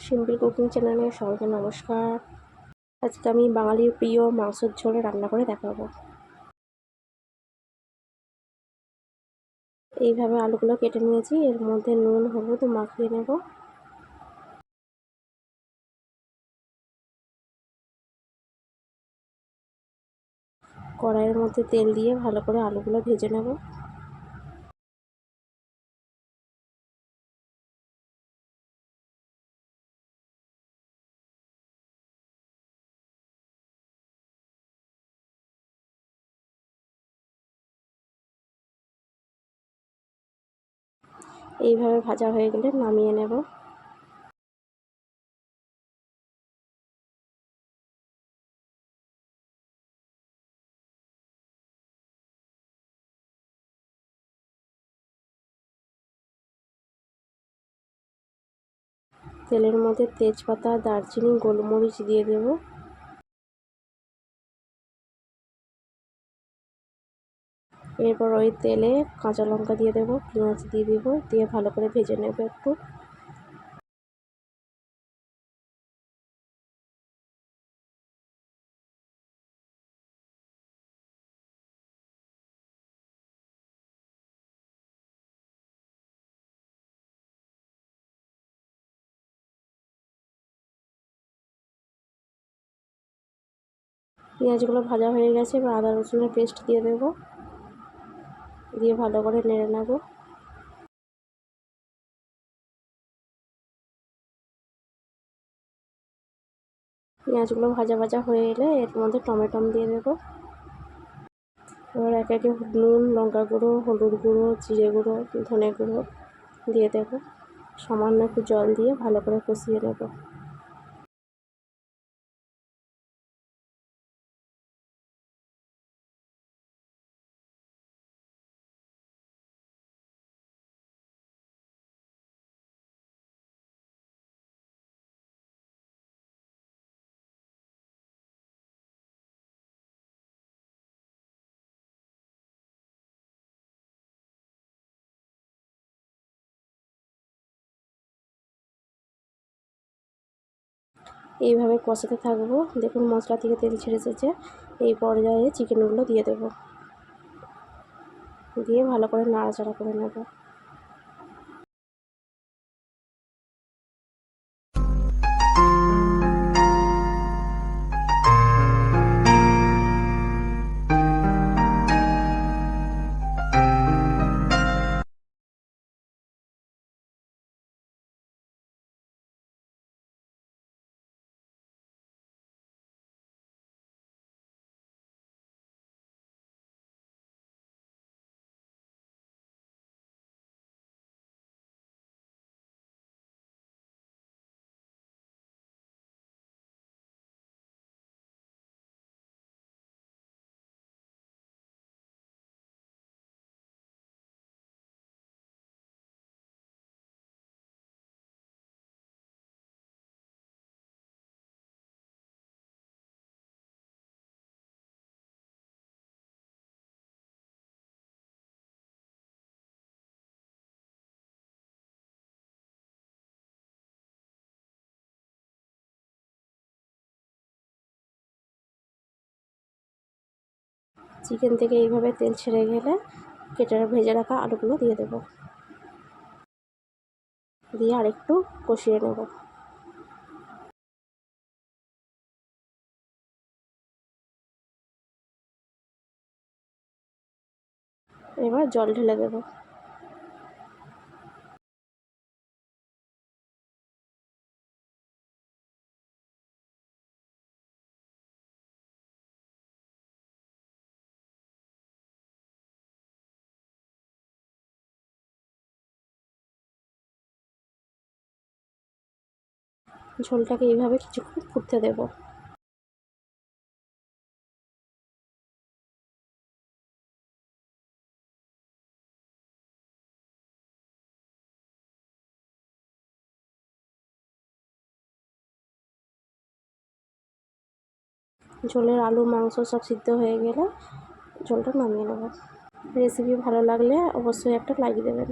Simple cooking চ্যানেলে সবাইকে নমস্কার। আজকে আমি বাঙালির প্রিয় মাংসের ঝোল রান্না করে দেখাবো। এইভাবে আলুগুলো কেটে নিয়েছি, এর মধ্যে নুন হলুদ মাখিয়ে নেব। কড়াইয়ের মধ্যে তেল দিয়ে ভালো করে আলুগুলো ভেজে নেব। এইভাবে ভাজা হয়ে গেলে নামিয়ে নেব। তেলের মধ্যে তেজপাতা, দারচিনি, গোলমরিচ দিয়ে দেব। এরপর ওই তেলে কাঁচা লঙ্কা দিয়ে দেব, পেঁয়াজ দিয়ে দেব, দিয়ে ভালো করে ভেজে নেব একটু। পেঁয়াজগুলো ভাজা হয়ে গেছে, এবার আদা রসুনের পেস্ট দিয়ে দেব, দিয়ে ভালো করে নেড়ে নেব। পেঁয়াজগুলো ভাজা ভাজা হয়ে এলে এর মধ্যে টমেটো দিয়ে দেবো। এবার একে একে নুন, লঙ্কা গুঁড়ো, হলুদ গুঁড়ো, জিরে গুঁড়ো, ধনে গুঁড়ো দিয়ে দেবো। সামান্য একটু জল দিয়ে ভালো করে কষিয়ে নেব। এইভাবে কষাতে থাকবো। দেখুন মশলা থেকে তেল ছেড়ে এসেছে। এই পর্যায়ে চিকেনগুলো দিয়ে দেবো, দিয়ে ভালো করে নাড়াচাড়া করে নেব। চিকেন থেকে এইভাবে তেল ছেড়ে গেলে কেটে ভেজে রাখা আলুগুলো দিয়ে দেবো, দিয়ে আরেকটু কষিয়ে নেব। এবার জল ঢেলে দেবো। ঝোলটাকে এইভাবে কিছুক্ষণ ফুটতে দেব। ঝোলের আলু মাংস সব সিদ্ধ হয়ে গেলে ঝোলটা নামিয়ে নেব। রেসিপি ভালো লাগলে অবশ্যই একটা লাইক দেবেন।